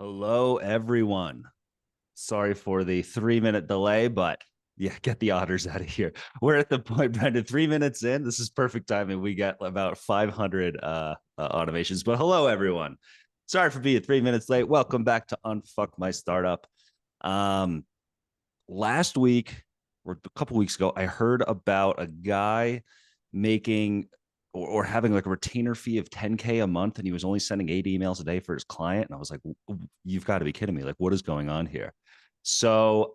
Hello, everyone. Sorry for the 3 minute delay, but yeah, get the otters out of here. We're at the point, Brenden, 3 minutes in. This is perfect timing. We got about 500 automations. But hello, everyone. Sorry for being 3 minutes late. Welcome back to Unfuck My Startup. Um, Last week or a couple weeks ago, I heard about a guy making or having like a retainer fee of 10K a month, and he was only sending 80 emails a day for his client. And I was like, you've got to be kidding me. Like, what is going on here? So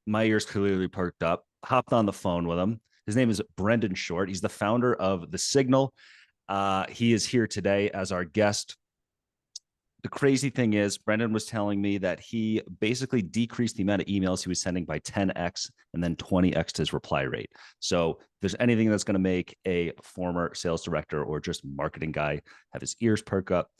my ears clearly perked up, hopped on the phone with him. His name is Brenden Short. He's the founder of The Signal. He is here today as our guest. The crazy thing is, Brenden was telling me that he basically decreased the amount of emails he was sending by 10x and then 20x his reply rate. So if there's anything that's going to make a former sales director or just marketing guy have his ears perk up,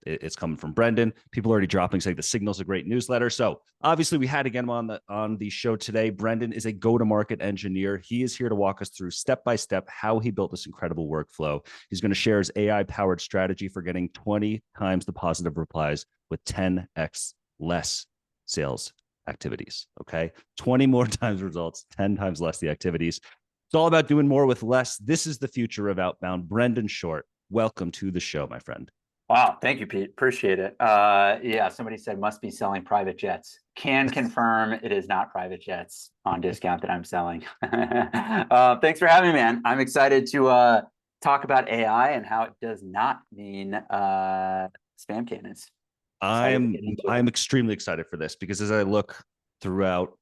it's coming from Brenden. People are already dropping saying The Signal's a great newsletter. So obviously we had to get him on the show today. Brenden is a go-to-market engineer. He is here to walk us through step by step how he built this incredible workflow. He's going to share his AI-powered strategy for getting 20 times the positive replies with 10x less sales activities. Okay, 20 more times results, 10 times less the activities. It's all about doing more with less. This is the future of outbound. Brenden Short, welcome to the show, my friend. Wow, thank you, Pete. Appreciate it. Yeah, somebody said must be selling private jets. Can confirm it is not private jets on discount that I'm selling. Thanks for having me, man. I'm excited to talk about AI and how it does not mean spam cannons. I'm extremely excited for this because as I look throughout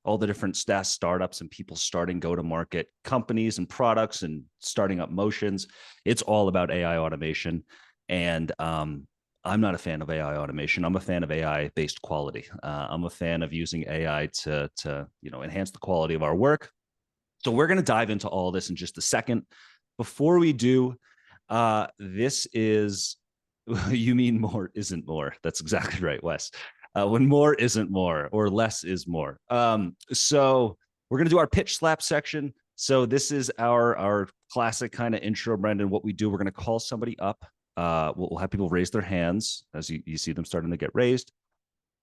all the different SaaS startups and people starting go-to-market companies and products and starting up motions, it's all about AI automation. And I'm not a fan of AI automation. I'm a fan of AI-based quality. I'm a fan of using AI to enhance the quality of our work. So we're going to dive into all this in just a second. Before we do, this is you mean more isn't more. That's exactly right, Wes. When more isn't more or less is more. So we're going to do our pitch slap section. So this is our classic kind of intro, Brenden. What we do, we're going to call somebody up. We'll have people raise their hands as you see them starting to get raised.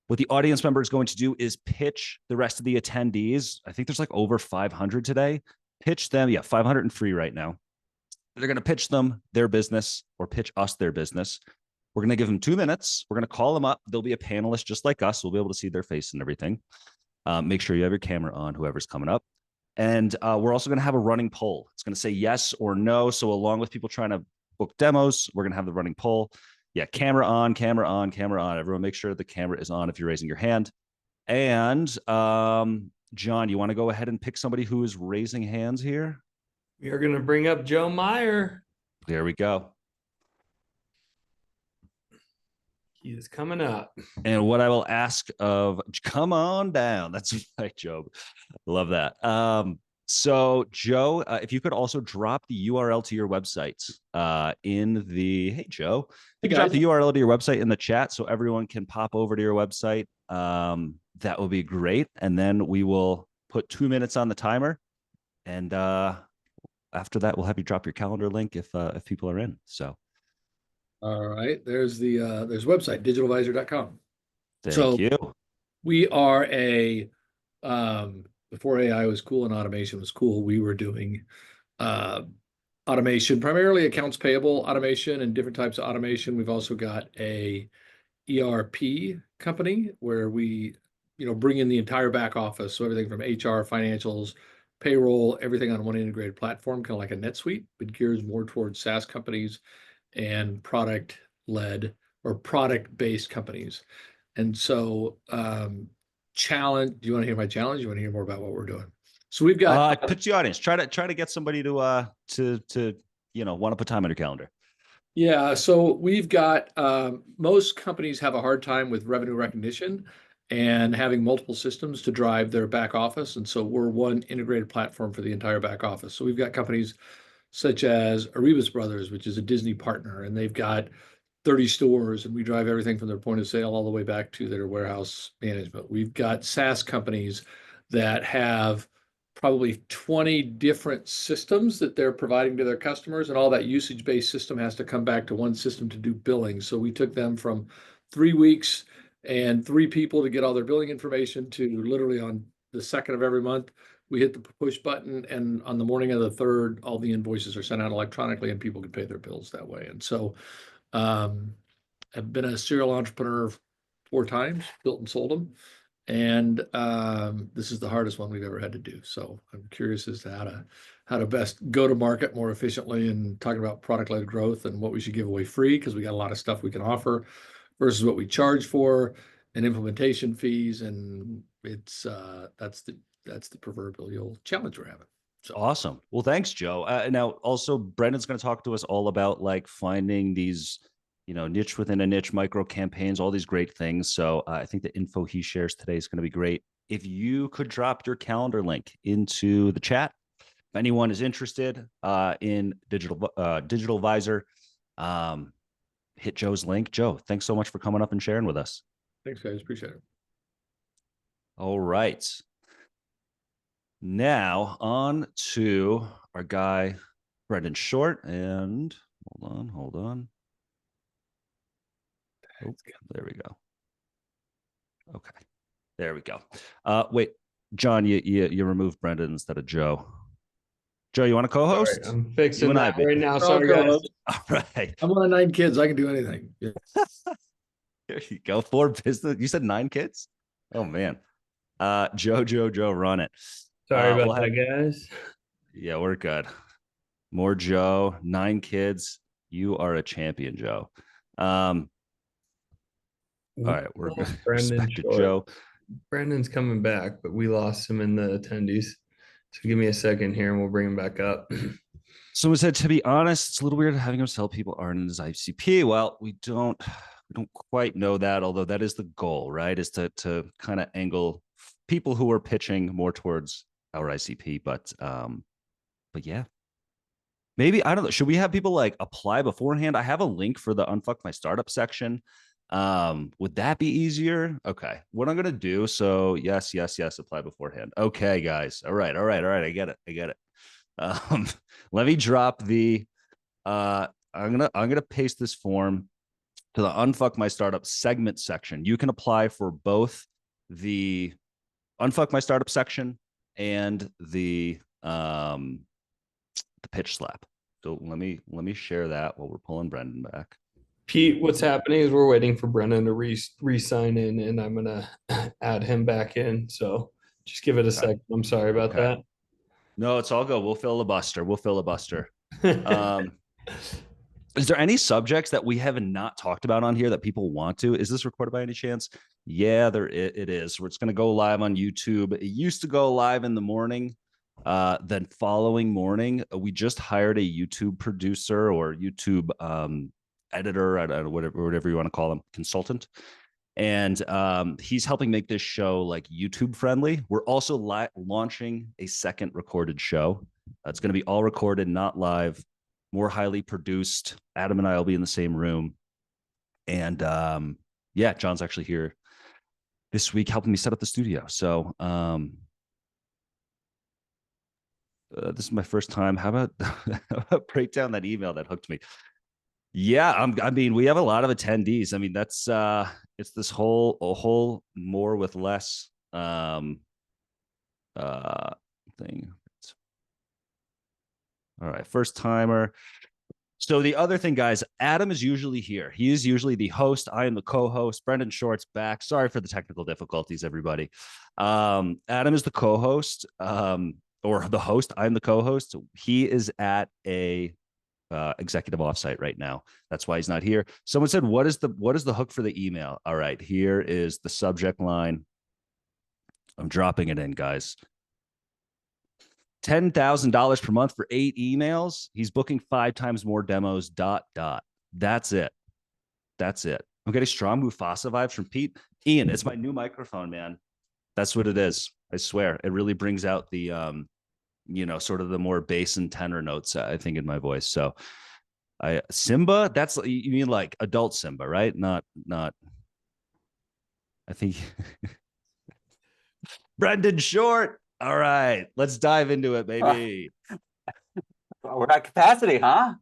What the audience member is going to do is pitch the rest of the attendees. I think there's like over 500 today. Pitch them. Yeah, 503 right now. They're going to pitch them their business or pitch us their business. We're going to give them 2 minutes. We're going to call them up. They'll be a panelist just like us. We'll be able to see their face and everything. Make sure you have your camera on, whoever's coming up. And we're also going to have a running poll. It's going to say yes or no. So along with people trying to book demos, we're going to have the running poll. Yeah, camera on, camera on, camera on. Everyone make sure the camera is on if you're raising your hand. And John, you want to go ahead and pick somebody who is raising hands here? We are going to bring up Joe Meyer. There we go. He is coming up. And what I will ask of, come on down. That's right, Joe. Love that. So Joe, if you could also drop the URL to your website hey, Joe, you can drop the URL to your website in the chat so everyone can pop over to your website. That would be great. And then we will put 2 minutes on the timer. And after that, we'll have you drop your calendar link if people are in. So. All right, there's website, digitalvisor.com. Thank you. We are before AI was cool and automation was cool, we were doing automation, primarily accounts payable automation and different types of automation. We've also got a ERP company where we, bring in the entire back office. So everything from HR, financials, payroll, everything on one integrated platform, kind of like a NetSuite, but gears more towards SaaS companies and product-led or product-based companies. And so challenge, do you want to hear my challenge? Do you want to hear more about what we're doing? So we've got pitch the audience. Try to get somebody to want to put time on your calendar. Yeah, so we've got most companies have a hard time with revenue recognition and having multiple systems to drive their back office. And so we're one integrated platform for the entire back office. So we've got companies such as Arribas Brothers, which is a Disney partner, and they've got 30 stores, and we drive everything from their point of sale all the way back to their warehouse management. We've got SaaS companies that have probably 20 different systems that they're providing to their customers, and all that usage-based system has to come back to one system to do billing. So we took them from 3 weeks and 3 people to get all their billing information to literally on the 2nd of every month, we hit the push button, and on the morning of the 3rd, all the invoices are sent out electronically and people can pay their bills that way. And so I've been a serial entrepreneur 4 times, built and sold them. And this is the hardest one we've ever had to do. So I'm curious as to how to best go to market more efficiently, and talking about product-led growth and what we should give away free, because we got a lot of stuff we can offer versus what we charge for, and implementation fees. And it's that's the proverbial challenge we're having. So Awesome. Well, thanks, Joe. Now, also, Brendan's going to talk to us all about like finding these, niche within a niche, micro campaigns, all these great things. So I think the info he shares today is going to be great. If you could drop your calendar link into the chat, if anyone is interested in Digital Visor, hit Joe's link. Joe, thanks so much for coming up and sharing with us. thanks, guys. Appreciate it. All right. Now on to our guy, Brenden Short. And hold on. Oh, there we go. Okay, there we go. Wait, John, you removed Brenden instead of Joe. Joe, you want to co-host? Sorry, I'm fixing You and that I, right now. I'll Sorry, go. guys. All right, I'm one of 9 kids. I can do anything. Yeah. there you go. 4 business. You said 9 kids? Oh man. Joe, run it. Sorry about we'll that, guys. Yeah, we're good. More Joe, 9 kids. You are a champion, Joe. All right, we're good. Brenden Respect to Short. Joe. Brendan's coming back, but we lost him in the attendees. So give me a second here and we'll bring him back up. Someone said, to be honest, it's a little weird having him tell people aren't in his ICP. Well, we don't quite know that, although that is the goal, right? Is to kind of angle people who are pitching more towards our ICP. But yeah. Maybe, I don't know. Should we have people like apply beforehand? I have a link for the Unfuck My Startup section. Would that be easier? Okay. What I'm gonna do. So yes, apply beforehand. Okay, guys. All right. I get it. Let me drop the I'm gonna paste this form to the Unfuck My Startup segment section. You can apply for both the Unfuck My Startup section and the pitch slap. So let me share that while we're pulling Brenden back. Pete, what's happening is we're waiting for Brendan to re-sign in, and I'm gonna add him back in. So just give it a second. I'm sorry about that. No, it's all good. We'll filibuster. Is there any subjects that we have not talked about on here that people want to? Is this recorded by any chance? Yeah, it is. It's going to go live on YouTube. It used to go live in the morning. Then following morning, we just hired a YouTube producer or YouTube editor, I don't know, whatever you want to call him, consultant. And he's helping make this show like YouTube friendly. We're also launching a second recorded show. It's going to be all recorded, not live, more highly produced. Adam and I will be in the same room. And yeah, John's actually here this week helping me set up the studio. So this is my first time. How about break down that email that hooked me? Yeah, I mean, we have a lot of attendees. I mean, that's it's this whole more with less thing. All right, first timer. So the other thing, guys, Adam is usually here. He is usually the host. I am the co-host. Brenden Short's back. Sorry for the technical difficulties, everybody. Adam is the co-host, or the host. I'm the co-host. He is at a executive offsite right now. That's why he's not here. Someone said, what is the hook for the email? All right, here is the subject line. I'm dropping it in, guys. $10,000 per month for 8 emails. He's booking 5 times more demos. ... That's it. I'm getting strong Mufasa vibes from Pete. Ian, it's my new microphone, man. That's what it is. I swear. It really brings out the sort of the more bass and tenor notes, I think, in my voice. So Simba, that's, you mean like adult Simba, right? Not I think Brenden Short. All right, let's dive into it, baby. We're at capacity, huh?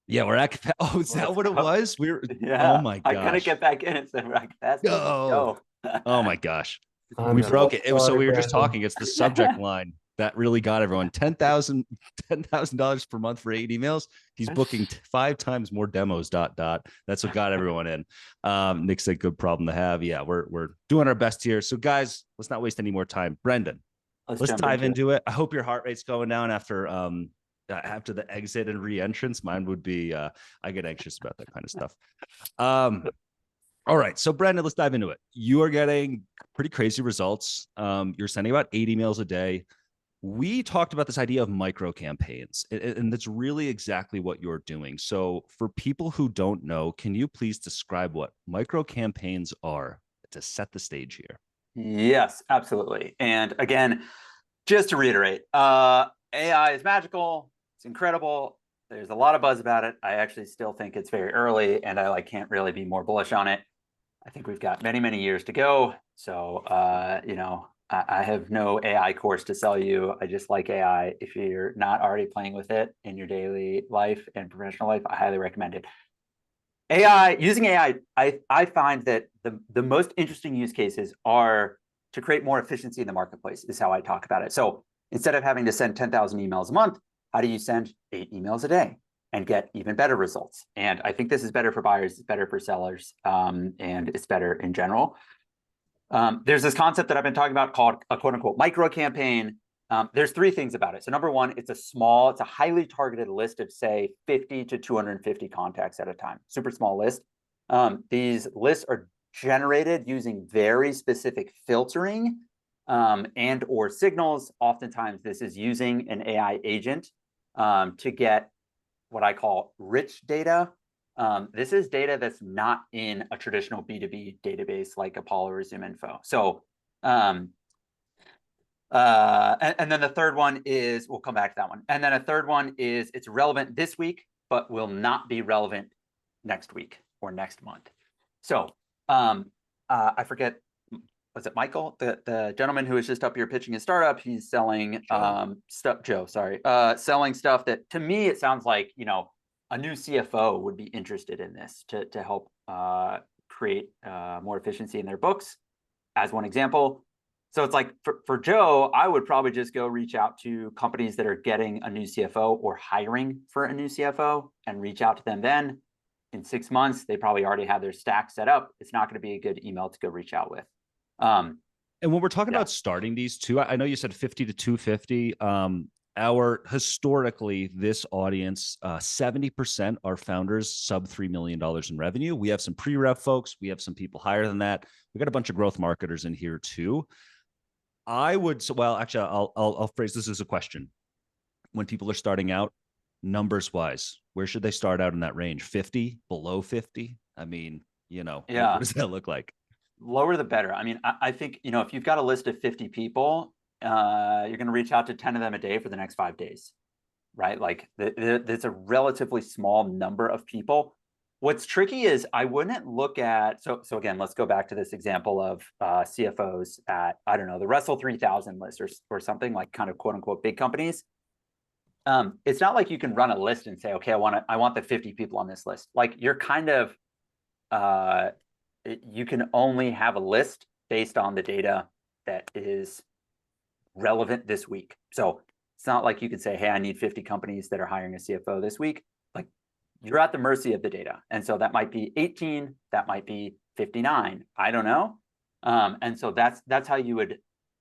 Yeah, we're at oh, is that Let's what it go. was? Oh Yeah, my I couldn't gosh. get back in and said, we're at capacity. Let's Go. go. Oh my gosh. I'm We so broke it. It was so sorry, we were just Brandon. talking. It's the subject line that really got everyone. $10,000 per month for 8 emails. He's booking 5 times more demos. That's what got everyone in. Nick said, "Good problem to have." Yeah, we're doing our best here. So guys, let's not waste any more time. Brenden, let's jump dive into into it. I hope your heart rate's going down after the exit and re-entrance. Mine would be. I get anxious about that kind of stuff. All right. So, Brenden, let's dive into it. You are getting pretty crazy results. You're sending about 8 emails a day. We talked about this idea of micro campaigns, and that's really exactly what you're doing. So, for people who don't know, can you please describe what micro campaigns are to set the stage here? Yes, absolutely. And again, just to reiterate, AI is magical. It's incredible. There's a lot of buzz about it. I actually still think it's very early, and I can't really be more bullish on it. I think we've got many, many years to go. So, I have no AI course to sell you. I just like AI. If you're not already playing with it in your daily life and professional life, I highly recommend it. Using AI, I find that the most interesting use cases are to create more efficiency in the marketplace, is how I talk about it. So instead of having to send 10,000 emails a month, how do you send 8 emails a day and get even better results? And I think this is better for buyers, it's better for sellers, and it's better in general. There's this concept that I've been talking about called a quote unquote micro campaign. There's 3 things about it. So number one, it's a highly targeted list of say 50 to 250 contacts at a time, super small list. These lists are generated using very specific filtering and or signals. Oftentimes this is using an AI agent to get what I call rich data. This is data that's not in a traditional B2B database like Apollo or ZoomInfo. So, and then the third one is, we'll come back to that one. And then a third one is it's relevant this week, but will not be relevant next week or next month. So I forget, was it Michael, the gentleman who was just up here pitching his startup? He's selling Joe, sorry, selling stuff that to me it sounds like, a new CFO would be interested in this to help create more efficiency in their books, as one example. So it's like for Joe, I would probably just go reach out to companies that are getting a new CFO or hiring for a new CFO and reach out to them then. In 6 months, they probably already have their stack set up. It's not going to be a good email to go reach out with. And when we're talking about starting these two, I know you said 50 to 250. Historically, this audience, 70% are founders sub $3 million in revenue. We have some pre-rev folks. We have some people higher than that. We got a bunch of growth marketers in here too. Actually, I'll phrase this as a question. When people are starting out, numbers wise, where should they start out in that range? 50, below 50? I mean, what does that look like? Lower the better. I mean, I think, if you've got a list of 50 people, you're going to reach out to 10 of them a day for the next 5 days, right? Like there's a relatively small number of people. What's tricky is I wouldn't look at, so again, let's go back to this example of CFOs at, I don't know, the Russell 3000 list or something like kind of quote unquote big companies. It's not like you can run a list and say, okay, I want the 50 people on this list. Like you're kind of, you can only have a list based on the data that is relevant this week. So it's not like you could say, hey, I need 50 companies that are hiring a CFO this week. Like you're at the mercy of the data. And so that might be 18, that might be 59, I don't know. And so that's how you would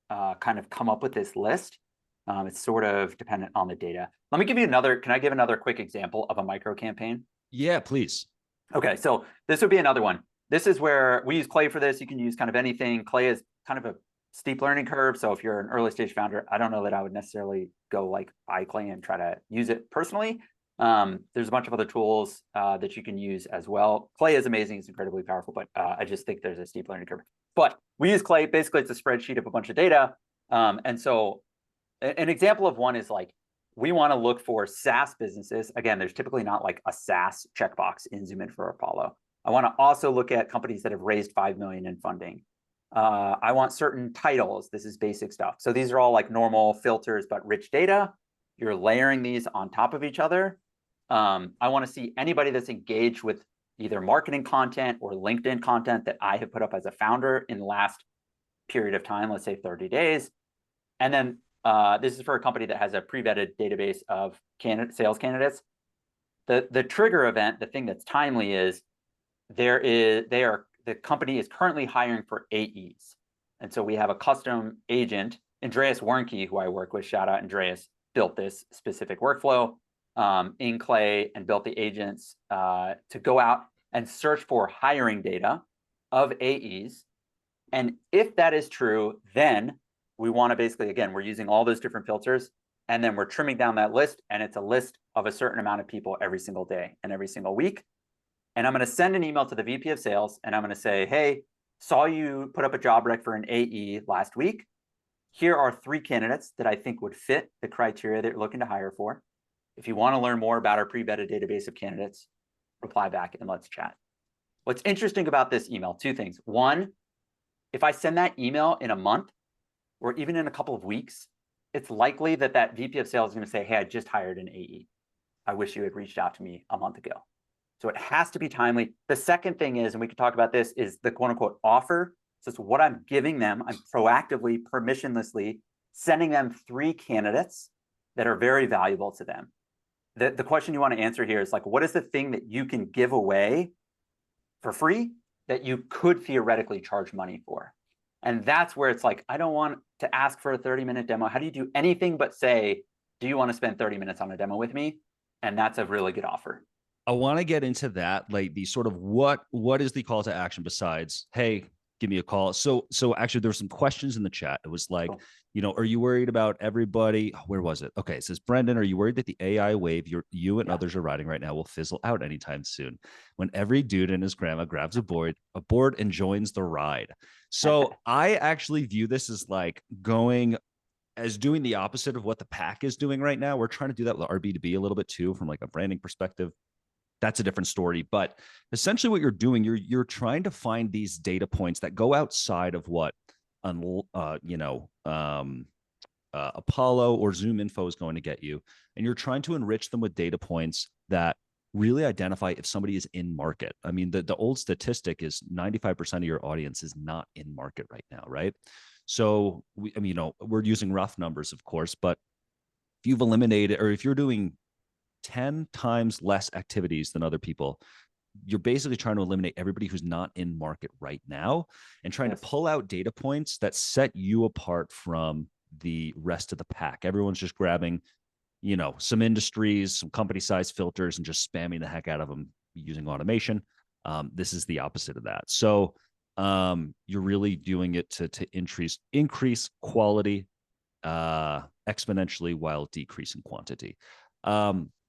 kind of come up with this list. It's sort of dependent on the data. Let me give you can I give another quick example of a micro campaign? Yeah, please. Okay, so this would be another one. This is where we use Clay for this. You can use kind of anything. Clay is kind of a steep learning curve. So if you're an early stage founder, I don't know that I would necessarily go like buy Clay and try to use it personally. There's a bunch of other tools that you can use as well. Clay is amazing. It's incredibly powerful, but I just think there's a steep learning curve. But we use Clay. Basically, it's a spreadsheet of a bunch of data. And so an example of one is like, we want to look for SaaS businesses. Again, there's typically not like a SaaS checkbox in ZoomInfo or Apollo. I want to also look at companies that have raised 5 million in funding. I want certain titles. This is basic stuff. So these are all like normal filters, but rich data. You're layering these on top of each other. I want to see anybody that's engaged with either marketing content or LinkedIn content that I have put up as a founder in the last period of time, let's say 30 days. And then this is for a company that has a pre-vetted database of sales candidates. The trigger event, the thing that's timely is the company is currently hiring for AEs. And so we have a custom agent, Andreas Warnke, who I work with, shout out Andreas, built this specific workflow in Clay and built the agents to go out and search for hiring data of AEs. And if that is true, then we want to basically, again, we're using all those different filters, and then we're trimming down that list, and it's a list of a certain amount of people every single day and every single week. And I'm going to send an email to the VP of sales, and I'm going to say, hey, saw you put up a job rec for an AE last week. Here are 3 candidates that I think would fit the criteria that you're looking to hire for. If you want to learn more about our pre-vetted database of candidates, reply back and let's chat. What's interesting about this email, 2 things. One, if I send that email in a month or even in a couple of weeks, it's likely that that VP of sales is going to say, hey, I just hired an AE. I wish you had reached out to me a month ago. So it has to be timely. The second thing is, and we can talk about this, is the quote unquote offer. So it's what I'm giving them. I'm proactively, permissionlessly sending them 3 candidates that are very valuable to them. The question you want to answer here is like, what is the thing that you can give away for free that you could theoretically charge money for? And that's where it's like, I don't want to ask for a 30-minute demo. How do you do anything but say, do you want to spend 30 minutes on a demo with me? And that's a really good offer. I want to get into that, like the sort of what is the call to action besides, hey, give me a call. So actually there were some questions in the chat. It was like, cool. Are you worried about everybody? Where was it? Okay. It says, Brenden, are you worried that the AI wave you and others are riding right now will fizzle out anytime soon when every dude and his grandma grabs a board and joins the ride? So I actually view this as like doing the opposite of what the pack is doing right now. We're trying to do that with our B2B a little bit too, from like a branding perspective. That's a different story. But essentially what you're doing, you're trying to find these data points that go outside of what Apollo or Zoom Info is going to get you. And you're trying to enrich them with data points that really identify if somebody is in market. I mean, the old statistic is 95% of your audience is not in market right now, right? So we're using rough numbers, of course, but if you've eliminated, or if you're doing 10 times less activities than other people, you're basically trying to eliminate everybody who's not in market right now and trying to pull out data points that set you apart from the rest of the pack. Everyone's just grabbing, some industries, some company size filters and just spamming the heck out of them using automation. This is the opposite of that. So you're really doing it to increase quality exponentially while decreasing quantity.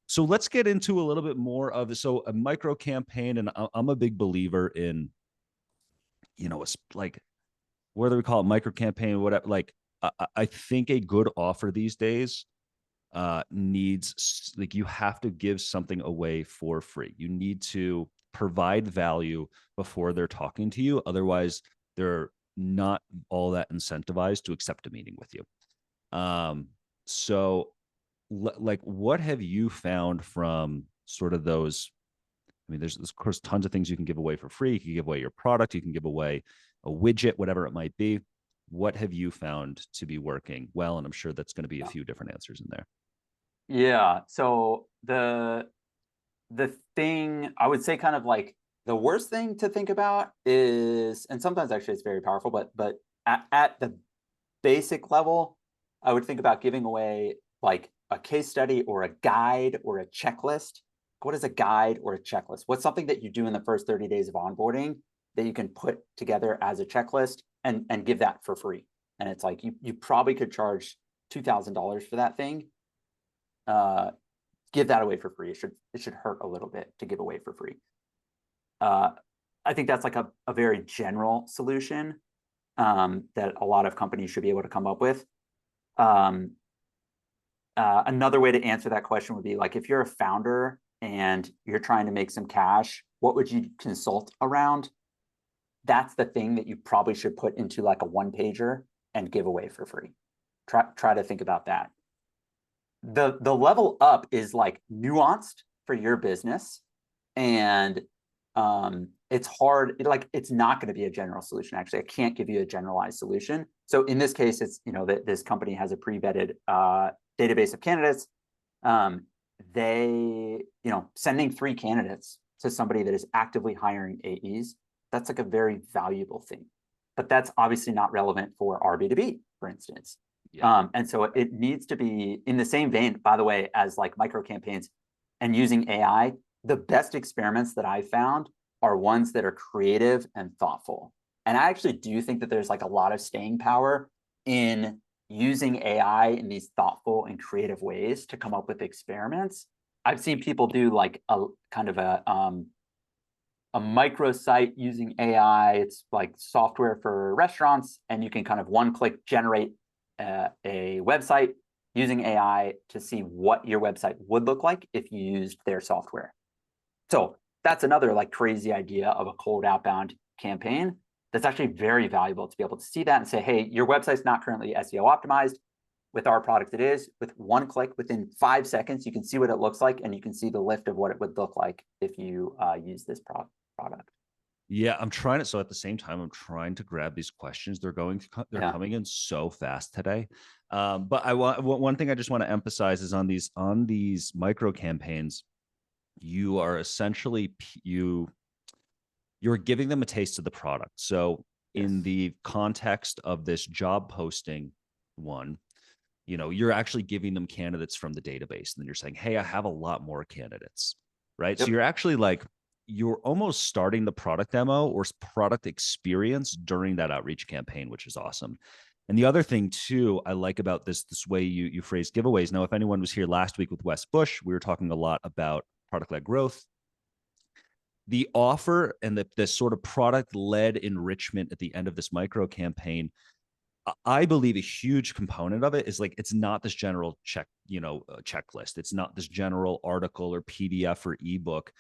So let's get into a little bit more of a micro campaign. And I'm a big believer in, it's like, whether we call it micro campaign, whatever, like, I think a good offer these days needs, like, you have to give something away for free. You need to provide value before they're talking to you. Otherwise, they're not all that incentivized to accept a meeting with you. So like, what have you found from sort of those? I mean, there's of course tons of things you can give away for free. You can give away your product, you can give away a widget, whatever it might be. What have you found to be working well? And I'm sure that's going to be a few different answers in there. Yeah. So the thing I would say, kind of like the worst thing to think about is, and sometimes actually it's very powerful, but at the basic level, I would think about giving away like a case study or a guide or a checklist. What is a guide or a checklist? What's something that you do in the first 30 days of onboarding that you can put together as a checklist and give that for free? And it's like, you probably could charge $2,000 for that thing. Give that away for free. It should hurt a little bit to give away for free. I think that's like a very general solution that a lot of companies should be able to come up with. Another way to answer that question would be like, if you're a founder and you're trying to make some cash, what would you consult around? That's the thing that you probably should put into like a one-pager and give away for free. Try to think about that. The level up is like nuanced for your business. And it's hard, it's not going to be a general solution. Actually, I can't give you a generalized solution. So in this case, it's, that this company has a pre-vetted database of candidates. Sending 3 candidates to somebody that is actively hiring AEs, that's like a very valuable thing. But that's obviously not relevant for our B2B, for instance. Yeah. And so it needs to be in the same vein, by the way, as like micro campaigns and using AI. The best experiments that I found are ones that are creative and thoughtful. And I actually do think that there's like a lot of staying power in using AI in these thoughtful and creative ways to come up with experiments. I've seen people do like a kind of a microsite using AI. It's like software for restaurants, and you can kind of one-click generate a website using AI to see what your website would look like if you used their software. So that's another like crazy idea of a cold outbound campaign that's actually very valuable to be able to see that and say, hey, your website's not currently SEO optimized. With our product, it is. With one click, within 5 seconds, you can see what it looks like, and you can see the lift of what it would look like if you use this product. Yeah, I'm trying to. So at the same time, I'm trying to grab these questions. They're coming in so fast today. But one thing I just want to emphasize is on these micro campaigns, you are essentially you're giving them a taste of the product. So in the context of this job posting one, you're actually giving them candidates from the database, and then you're saying, hey, I have a lot more candidates, right? Yep. So you're actually you're almost starting the product demo or product experience during that outreach campaign, which is awesome. And the other thing too, I like about this way you phrase giveaways. Now, if anyone was here last week with Wes Bush, we were talking a lot about product-led growth. The offer and the sort of product-led enrichment at the end of this micro campaign, I believe a huge component of it is it's not this general checklist. It's not this general article or PDF or ebook.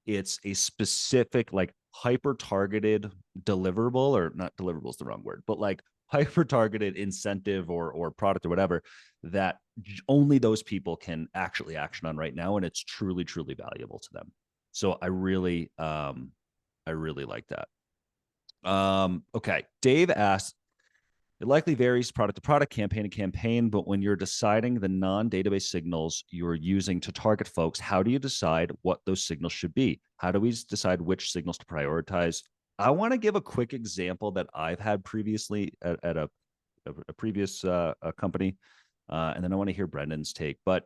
It's a specific hyper-targeted deliverable, or not deliverable is the wrong word, but hyper-targeted incentive or product or whatever that only those people can actually action on right now. And it's truly, truly valuable to them. So I really like that. Okay. Dave asked, it likely varies product to product, campaign to campaign, but when you're deciding the non-database signals you're using to target folks, how do you decide what those signals should be? How do we decide which signals to prioritize? I want to give a quick example that I've had previously at a previous company, and then I want to hear Brendan's take. But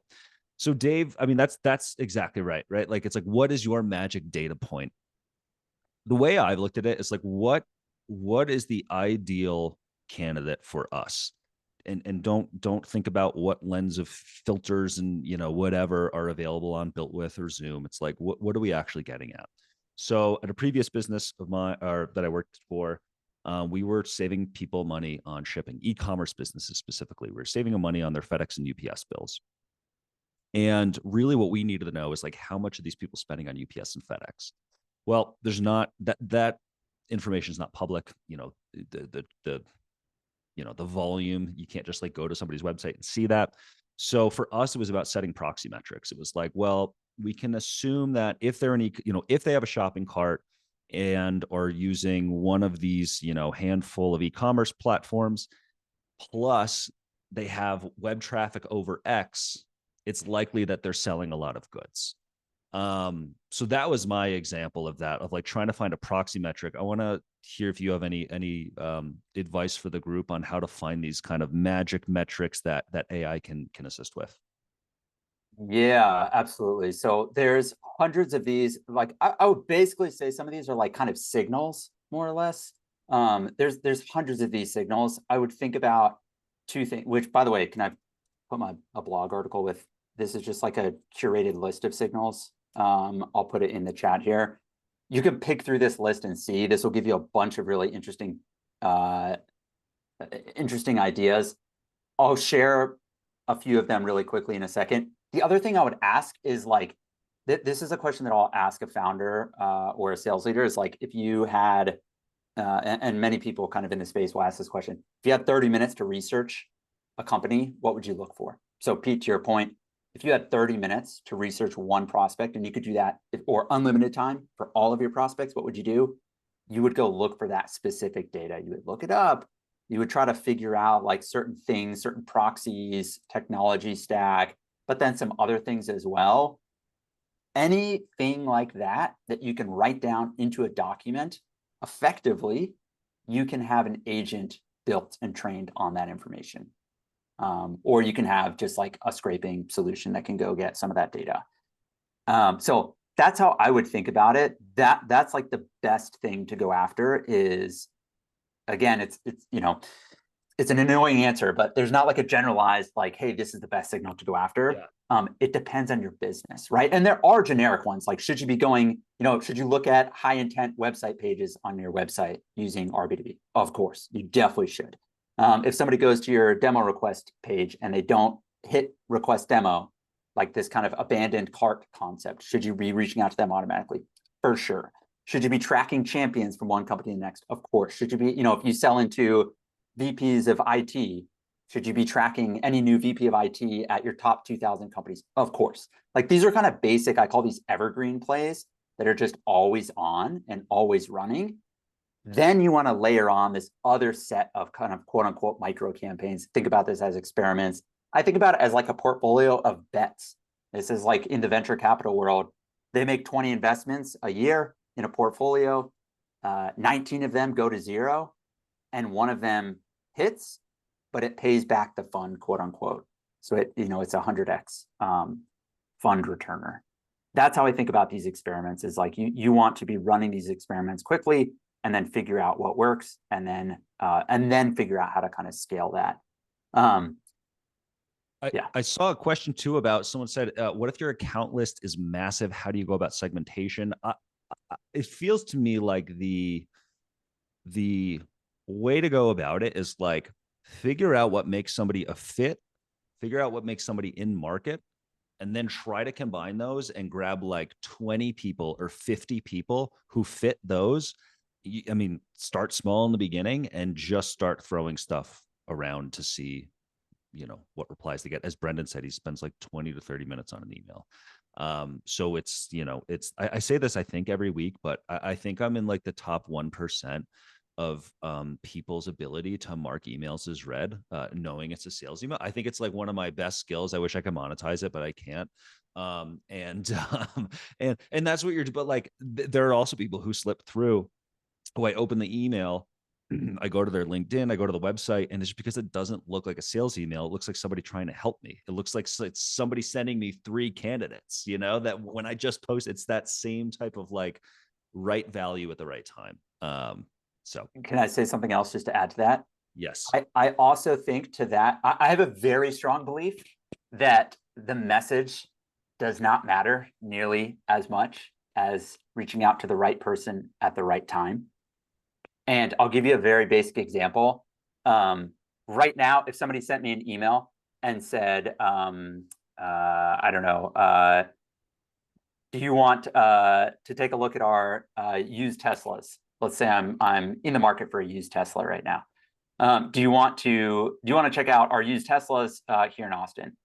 so Dave, I mean, that's exactly right? It's what is your magic data point? The way I've looked at it is what is the ideal candidate for us, and don't think about what lens of filters and whatever are available on Built With or Zoom. It's what are we actually getting at? So at a previous business of mine that I worked for, we were saving people money on shipping, e-commerce businesses specifically. We were saving them money on their FedEx and UPS bills. And really what we needed to know is how much are these people spending on UPS and FedEx? Well, there's not that information is not public. The volume, you can't just go to somebody's website and see that. So for us, it was about setting proxy metrics. It was well, we can assume that if they're if they have a shopping cart and are using one of these, handful of e-commerce platforms, plus they have web traffic over X, it's likely that they're selling a lot of goods. So that was my example of that, of trying to find a proxy metric. I want to hear if you have any advice for the group on how to find these kind of magic metrics that AI can assist with. Yeah, absolutely. So there's hundreds of these. I would basically say some of these are kind of signals, more or less. There's hundreds of these signals. I would think about 2 things, which, by the way, can I put a blog article with, this is just a curated list of signals. I'll put it in the chat here. You can pick through this list and see. This will give you a bunch of really interesting ideas. I'll share a few of them really quickly in a second. The other thing I would ask is this is a question that I'll ask a founder or a sales leader, is if you had, and many people kind of in the space will ask this question, if you had 30 minutes to research a company, what would you look for? So Pete, to your point, if you had 30 minutes to research one prospect and you could do that or unlimited time for all of your prospects, what would you do? You would go look for that specific data. You would look it up. You would try to figure out like certain things, certain proxies, technology stack, but then some other things as well. Anything like that that you can write down into a document, effectively, you can have an agent built and trained on that information. Or you can have just like a scraping solution that can go get some of that data. So that's how I would think about it. That's like the best thing to go after is, again, it's it's an annoying answer, but there's not like a generalized like, hey, this is the best signal to go after. Yeah. It depends on your business, right? And there are generic ones, like should you be going, should you look at high intent website pages on your website using RB2B? Of course, you definitely should. If somebody goes to your demo request page and they don't hit request demo, like this kind of abandoned cart concept, should you be reaching out to them automatically? For sure. Should you be tracking champions from one company to the next? Of course. Should you be, if you sell into VPs of IT, should you be tracking any new VP of IT at your top 2,000 companies? Of course. Like these are kind of basic, I call these evergreen plays that are just always on and always running. Then you want to layer on this other set of kind of quote unquote micro campaigns. Think about this as experiments. I think about it as like a portfolio of bets. This is like in the venture capital world, they make 20 investments a year in a portfolio. 19 of them go to zero and one of them hits, but it pays back the fund, quote unquote. So it's 100x fund returner. That's how I think about these experiments, is like you want to be running these experiments quickly and then figure out what works and then figure out how to kind of scale that. I saw a question too about someone said, what if your account list is massive? How do you go about segmentation? It feels to me like the way to go about it is like figure out what makes somebody a fit, figure out what makes somebody in market, and then try to combine those and grab like 20 people or 50 people who fit those. I mean, start small in the beginning and just start throwing stuff around to see, what replies they get. As Brenden said, he spends like 20 to 30 minutes on an email. So it's, I say this, I think every week, but I think I'm in like the top 1% of people's ability to mark emails as read, knowing it's a sales email. I think it's like one of my best skills. I wish I could monetize it, but I can't. And that's what but like, there are also people who slip through. Oh, I open the email, I go to their LinkedIn, I go to the website, and it's because it doesn't look like a sales email. It looks like somebody trying to help me. It looks like it's somebody sending me 3 candidates, that when I just post, it's that same type of like right value at the right time. So can I say something else just to add to that? Yes. I also think to that, I have a very strong belief that the message does not matter nearly as much as reaching out to the right person at the right time. And I'll give you a very basic example. Right now, if somebody sent me an email and said, I don't know, do you want to take a look at our used Teslas? Let's say I'm in the market for a used Tesla right now. Do you want to check out our used Teslas here in Austin?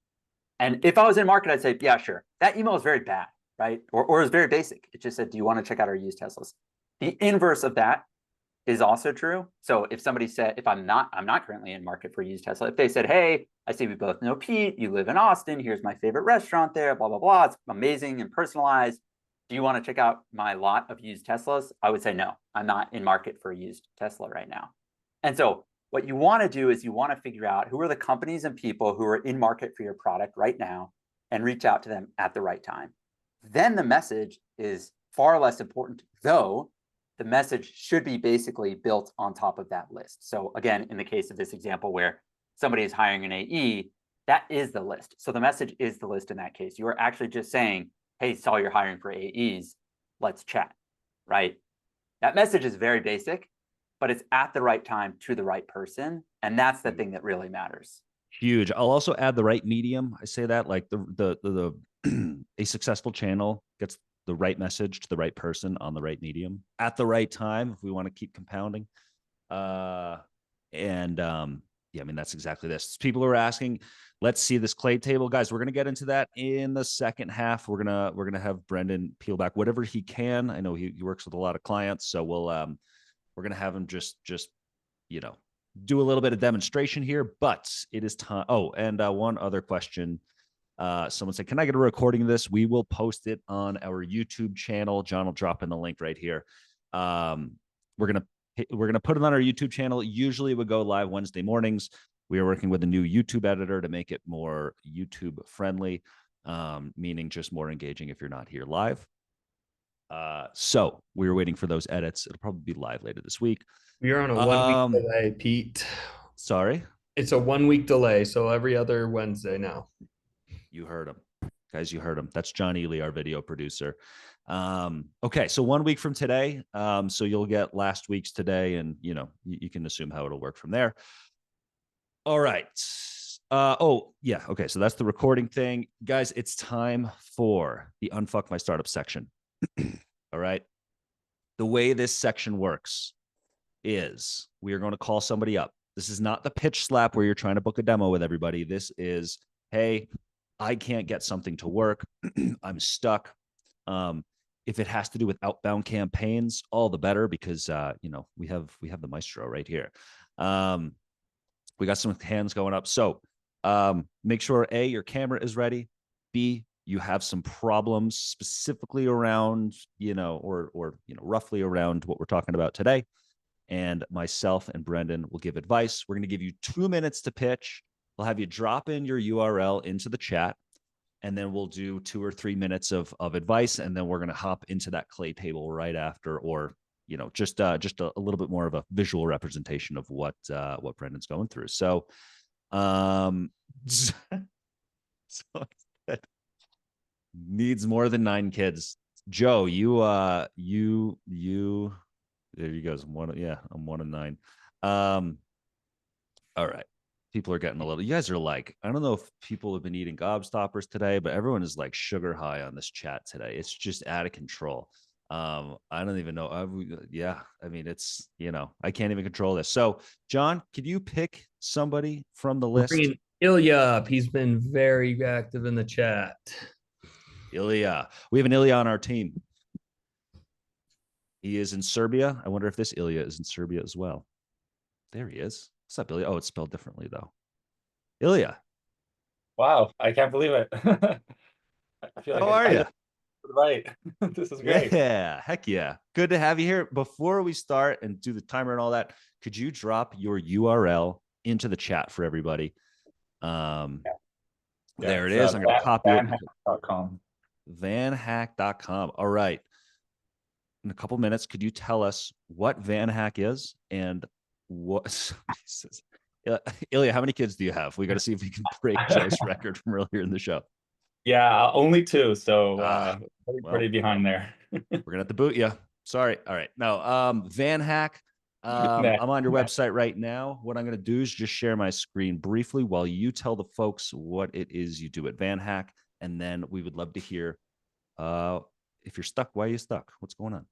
And if I was in market, I'd say, yeah, sure. That email is very bad, right? Or it's very basic. It just said, do you want to check out our used Teslas? The inverse of that is also true. So if somebody said, if I'm not currently in market for a used Tesla, if they said, hey, I see we both know Pete, you live in Austin, here's my favorite restaurant there, blah, blah, blah, it's amazing and personalized. Do you want to check out my lot of used Teslas? I would say, no, I'm not in market for a used Tesla right now. And so what you want to do is you want to figure out who are the companies and people who are in market for your product right now and reach out to them at the right time. Then the message is far less important, though the message should be basically built on top of that list. So again, in the case of this example where somebody is hiring an AE, that is the list. So the message is the list in that case. You are actually just saying, hey, saw you're hiring for AEs, let's chat, right? That message is very basic, but it's at the right time to the right person. And that's the thing that really matters. Huge. I'll also add the right medium. I say that like the a successful channel gets the right message to the right person on the right medium at the right time if we want to keep compounding. Yeah, Yeah, I mean, that's exactly this. People are asking, let's see this clay table. Guys, we're gonna get into that in the second half. We're gonna have Brenden peel back whatever he can. I know he works with a lot of clients, so we're gonna have him just you know do a little bit of demonstration here, but it is time. Oh, and one other question. Someone said, can I get a recording of this? We will post it on our YouTube channel. John will drop in the link right here. We're gonna put it on our YouTube channel. Usually we go live Wednesday mornings. We are working with a new YouTube editor to make it more YouTube friendly, meaning just more engaging if you're not here live. So we were waiting for those edits. It'll probably be live later this week. We are on a 1 week delay, Pete. Sorry? It's a 1 week delay, so every other Wednesday now. You heard him. Guys, you heard him. That's John Ely, our video producer. Okay, so 1 week from today. So you'll get last week's today, and you can assume how it'll work from there. All right. Oh, yeah. Okay, so that's the recording thing. Guys, it's time for the Unfuck My Startup section. All right. The way this section works is we are going to call somebody up. This is not the pitch slap where you're trying to book a demo with everybody. This is, hey, I can't get something to work. I'm stuck. If it has to do with outbound campaigns, all the better, because we have the maestro right here. We got some hands going up. So make sure A, your camera is ready. B, you have some problems specifically around, or roughly around what we're talking about today. And myself and Brenden will give advice. We're going to give you 2 minutes to pitch. We'll have you drop in your URL into the chat, and then we'll do 2 or 3 minutes of advice, and then we're going to hop into that clay table right after, or just a little bit more of a visual representation of what Brendan's going through. So, so needs more than 9 kids. Joe, you there you go. I'm 1 of 9. All right. People are getting a little, you guys are like, I don't know if people have been eating gobstoppers today, but everyone is like sugar high on this chat today. It's just out of control. I don't even know. I mean, it's, I can't even control this. So John, could you pick somebody from the list? Bringing Ilya up. He's been very active in the chat. Ilya. We have an Ilya on our team. He is in Serbia. I wonder if this Ilya is in Serbia as well. There he is. What's up, Ilya? Oh, it's spelled differently, though. Ilya. Wow, I can't believe it. I feel like How are you? Right. This is great. Yeah, heck yeah. Good to have you here. Before we start and do the timer and all that, could you drop your URL into the chat for everybody? There it is. I'm going to copy it. Vanhack.com. Vanhack.com. All right. In a couple minutes, could you tell us what VanHack is and what? Ilya, how many kids do you have? We got to see if we can break Joe's record from earlier in the show. Yeah, only 2, so pretty behind there. We're gonna have to boot you. Sorry. All right. No, VanHack. I'm on your website right now. What I'm gonna do is just share my screen briefly while you tell the folks what it is you do at VanHack, and then we would love to hear if you're stuck, why are you stuck? What's going on?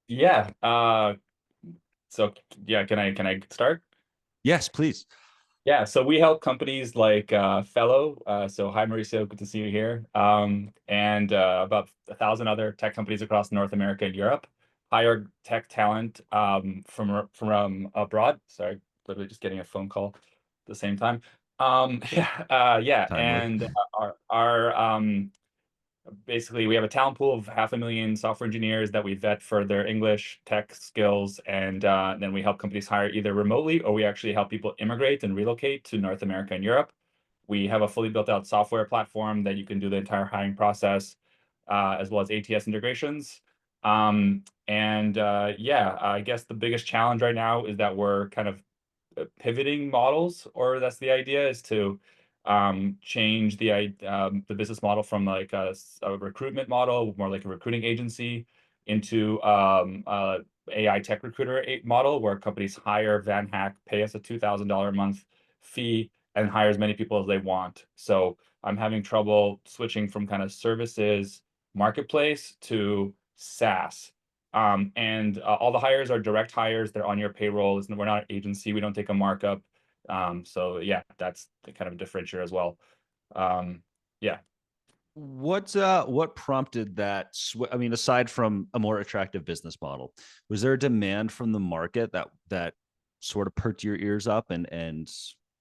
Yeah. So yeah, can I start? Yes, please. Yeah, so we help companies like Fellow. So hi, Mauricio, good to see you here. And about 1,000 other tech companies across North America and Europe hire tech talent from abroad. Sorry, literally just getting a phone call at the same time. Yeah, Timely. and our basically, we have a talent pool of 500,000 software engineers that we vet for their English tech skills, and then we help companies hire either remotely, or we actually help people immigrate and relocate to North America and Europe. We have a fully built out software platform that you can do the entire hiring process, as well as ATS integrations. Yeah, I guess the biggest challenge right now is that we're kind of pivoting models, or that's the idea, is to change the business model from like a recruitment model, more like a recruiting agency, into AI tech recruiter model, where companies hire VanHack, pay us a $2,000 a month fee, and hire as many people as they want. So I'm having trouble switching from kind of services marketplace to SaaS. And all the hires are direct hires. They're on your payroll. We're not an agency. We don't take a markup. So yeah, that's the kind of differentiator as well. Yeah. What prompted that I mean, aside from a more attractive business model, was there a demand from the market that sort of perked your ears up and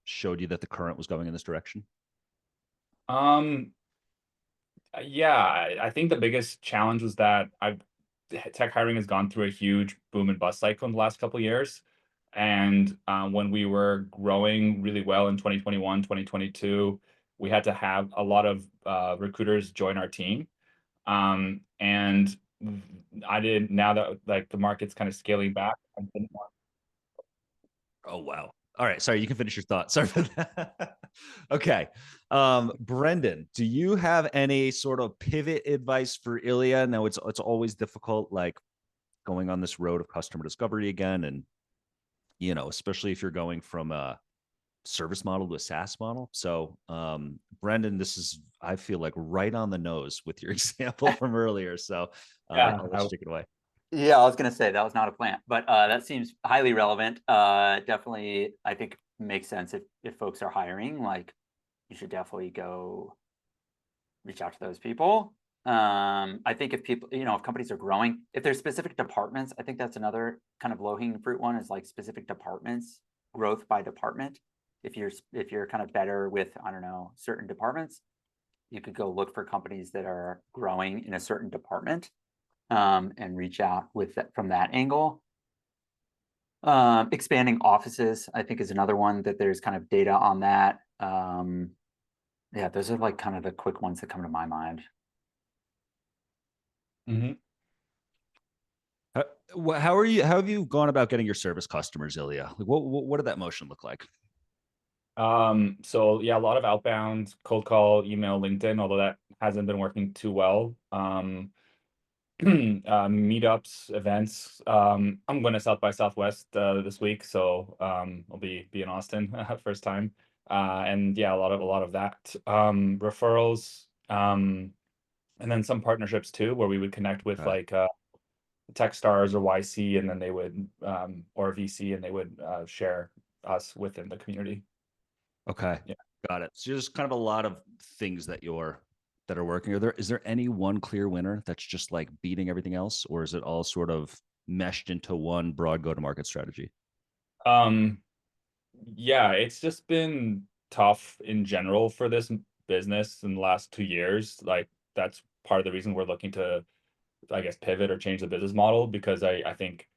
showed you that the current was going in this direction? Um, yeah, I think the biggest challenge was that tech hiring has gone through a huge boom and bust cycle in the last couple of years. And when we were growing really well in 2021, 2022, we had to have a lot of recruiters join our team. And now that like the market's kind of scaling back. Oh, wow. All right. Sorry, you can finish your thought. Sorry for that. Okay. Brenden, do you have any sort of pivot advice for Ilya? Now it's always difficult, like going on this road of customer discovery again. And, especially if you're going from a service model to a SaaS model. So, Brenden, this is, I feel like, right on the nose with your example from earlier. So Yeah, I'll let you take it away. Yeah, I was going to say that was not a plant, but that seems highly relevant. Definitely, I think makes sense if folks are hiring, like you should definitely go reach out to those people. I think if people, if companies are growing, if there's specific departments, I think that's another kind of low-hanging fruit one is like specific departments, growth by department. If you're kind of better with, I don't know, certain departments, you could go look for companies that are growing in a certain department. And reach out with that from that angle. Expanding offices, I think, is another one that there's kind of data on that. Yeah, those are like kind of the quick ones that come to my mind. Mm-hmm. How have you gone about getting your service customers, Ilya? Like, what did that motion look like? So yeah, a lot of outbound, cold call, email, LinkedIn, although that hasn't been working too well. Meetups, events. I'm going to South by Southwest this week, so I'll be in Austin first time. And yeah, a lot of that. Referrals, and then some partnerships too, where we would connect with like Techstars or YC, and then they would or VC, and they would share us within the community. Okay. Yeah. Got it. So there's kind of a lot of things that are working. Is there any one clear winner that's just like beating everything else, or is it all sort of meshed into one broad go-to-market strategy? Yeah, it's just been tough in general for this business in the last 2 years. Like that's part of the reason we're looking to, I guess, pivot or change the business model, because I think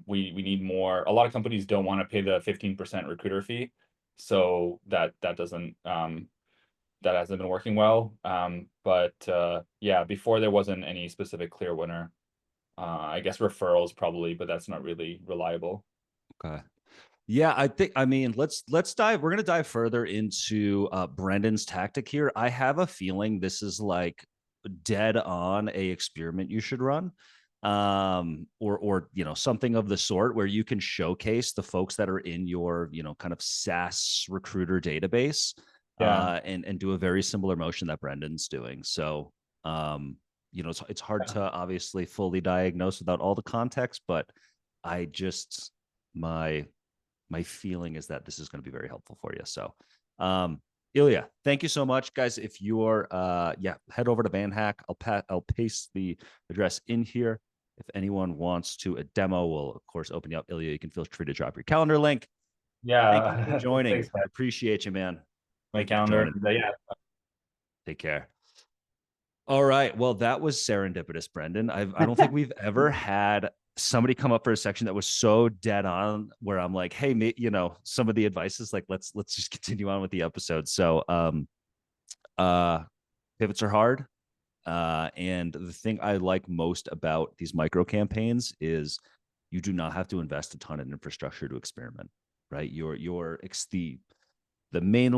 we need more. A lot of companies don't want to pay the 15% recruiter fee, so that doesn't that hasn't been working well. But yeah, before there wasn't any specific clear winner. I guess referrals probably, but that's not really reliable. Okay. Yeah, I mean, let's dive. We're gonna dive further into Brendan's tactic here. I have a feeling this is like dead on a experiment you should run. Or something of the sort where you can showcase the folks that are in your, kind of SaaS recruiter database, Yeah. and do a very similar motion that Brendan's doing. So, it's hard to obviously fully diagnose without all the context, but I just my feeling is that this is going to be very helpful for you. So, Ilya, thank you so much, guys. If you're, head over to VanHack. I'll paste the address in here. If anyone wants to a demo, we'll of course open you up. Ilya, you can feel free to drop your calendar link. Yeah. Thank you for joining. Thanks, I man. appreciate you, man. My Thank you for calendar. joining. Yeah. Take care. All right. Well, that was serendipitous, Brenden. I don't think we've ever had somebody come up for a section that was so dead on, where I'm like, hey, some of the advice is like, let's just continue on with the episode. So, pivots are hard. And the thing I like most about these micro campaigns is you do not have to invest a ton in infrastructure to experiment, right? The main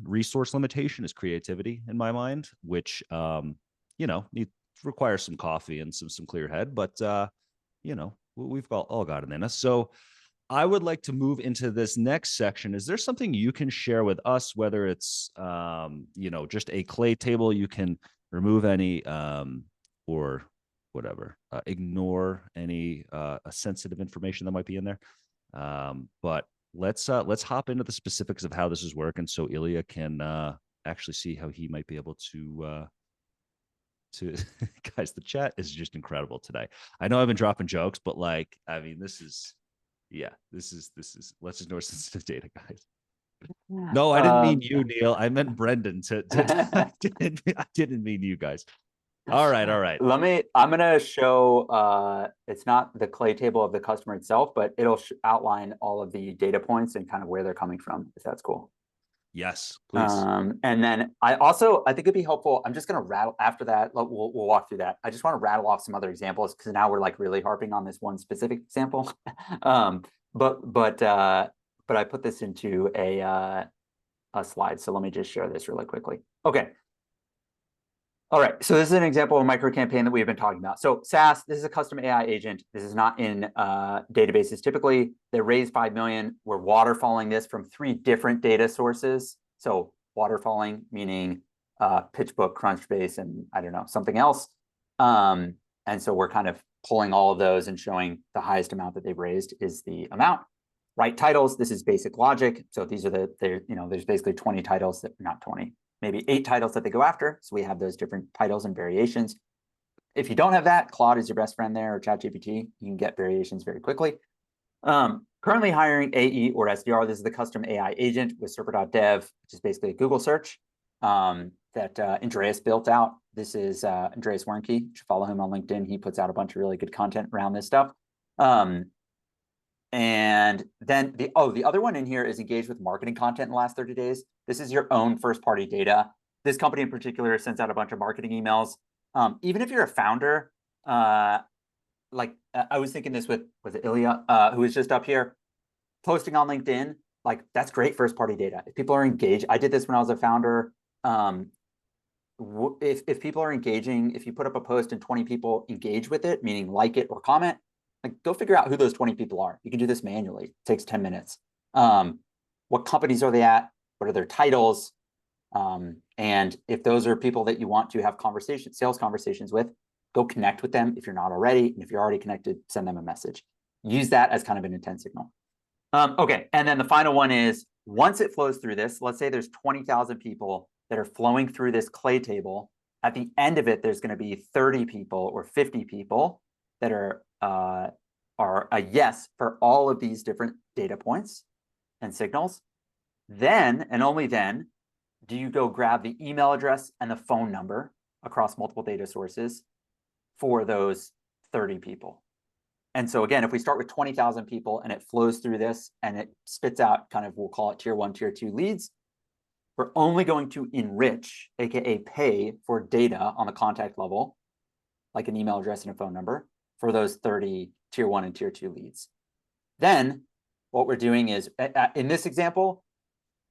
resource limitation is creativity in my mind, which, requires some coffee and some clear head, but, we've all got it in us. So I would like to move into this next section. Is there something you can share with us, whether it's, just a clay table, you can remove any, or whatever, ignore any sensitive information that might be in there. But let's hop into the specifics of how this is working so Ilya can actually see how he might be able to guys, the chat is just incredible today. I know I've been dropping jokes, but like, I mean, this is let's ignore sensitive data, guys. No, I didn't mean you, Neil. I meant Brenden. I didn't mean you guys. All right. I'm gonna show, it's not the clay table of the customer itself, but it'll outline all of the data points and kind of where they're coming from, if that's cool. Yes, please. And then I think it'd be helpful. I'm just gonna rattle after that. We'll walk through that. I just want to rattle off some other examples because now we're like really harping on this one specific example. But I put this into a slide. So let me just share this really quickly. Okay. All right, so this is an example of a micro campaign that we've been talking about. So SaaS, this is a custom AI agent. This is not in databases. Typically, they raise 5 million. We're waterfalling this from 3 different data sources. So waterfalling, meaning PitchBook, Crunchbase, and I don't know, something else. And so we're kind of pulling all of those and showing the highest amount that they've raised is the amount. Right titles, this is basic logic. So these are there's basically 20 titles that, not 20, maybe 8 titles that they go after. So we have those different titles and variations. If you don't have that, Claude is your best friend there, or ChatGPT. You can get variations very quickly. Currently hiring AE or SDR. This is the custom AI agent with server.dev, which is basically a Google search that Andreas built out. This is Andreas Wernke. You should follow him on LinkedIn. He puts out a bunch of really good content around this stuff. And then the other one in here is engage with marketing content in the last 30 days. This is your own first party data. This company in particular sends out a bunch of marketing emails. Even if you're a founder, I was thinking this was it Ilya, who was just up here, posting on LinkedIn, like that's great first party data. If people are engaged, I did this when I was a founder. If people are engaging, if you put up a post and 20 people engage with it, meaning like it or comment, like go figure out who those 20 people are. You can do this manually. It takes 10 minutes. What companies are they at? What are their titles? And if those are people that you want to have sales conversations with, go connect with them if you're not already. And if you're already connected, send them a message. Use that as kind of an intent signal. Okay, and then the final one is, once it flows through this, let's say there's 20,000 people that are flowing through this clay table. At the end of it, there's going to be 30 people or 50 people that are a yes for all of these different data points and signals. Then, and only then, do you go grab the email address and the phone number across multiple data sources for those 30 people. And so again, if we start with 20,000 people and it flows through this and it spits out kind of, we'll call it tier 1, tier 2 leads, we're only going to enrich, AKA pay for data on the contact level, like an email address and a phone number, for those 30 tier 1 and tier 2 leads. Then what we're doing is, in this example,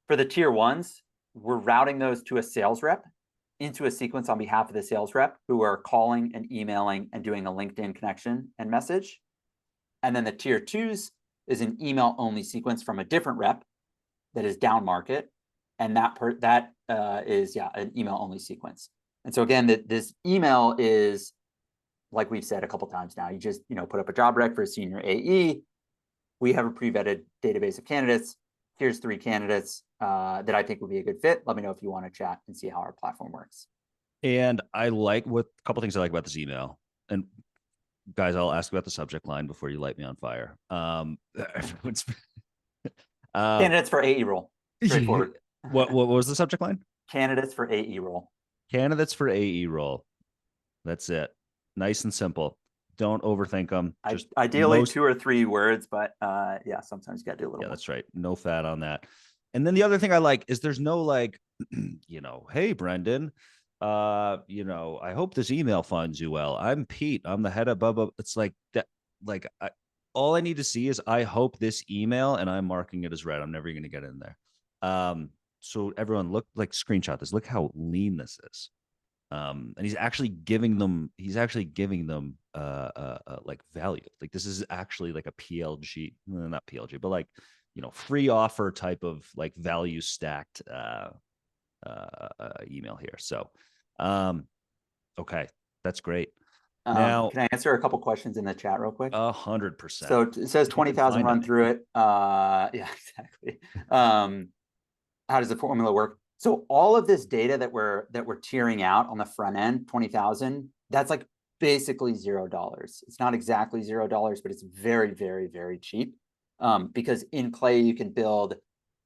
for the tier 1s, we're routing those to a sales rep into a sequence on behalf of the sales rep who are calling and emailing and doing a LinkedIn connection and message. And then the tier 2s is an email only sequence from a different rep that is down market. And that is an email only sequence. And so again, this email is, like we've said a couple times now, you just put up a job rec for a senior AE. We have a pre-vetted database of candidates. Here's 3 candidates that I think would be a good fit. Let me know if you want to chat and see how our platform works. And I like a couple things I like about this email. And guys, I'll ask about the subject line before you light me on fire. Candidates for AE role. Straightforward. What was the subject line? Candidates for AE role. Candidates for AE role. That's it. Nice and simple. Don't overthink them. Just ideally 2 or 3 words, but sometimes you got to do a little more. That's right. No fat on that. And then the other thing I like is there's no like, hey, Brenden, I hope this email finds you well. I'm Pete. I'm the head of blah, blah. It's like that. Like all I need to see is I hope this email, and I'm marking it as red. I'm never going to get in there. So everyone look, like screenshot this. Look how lean this is. And he's actually giving them like value. Like this is actually like a PLG, not PLG, but like, free offer type of like value stacked email here. So, okay, that's great. Now, Can I answer a couple questions in the chat real quick? 100%. So it says 20,000 run through it. Yeah, exactly. How does the formula work? So all of this data that we're tiering out on the front end, 20,000, that's like basically $0. It's not exactly $0, but it's very, very, very cheap. Because in Clay you can build,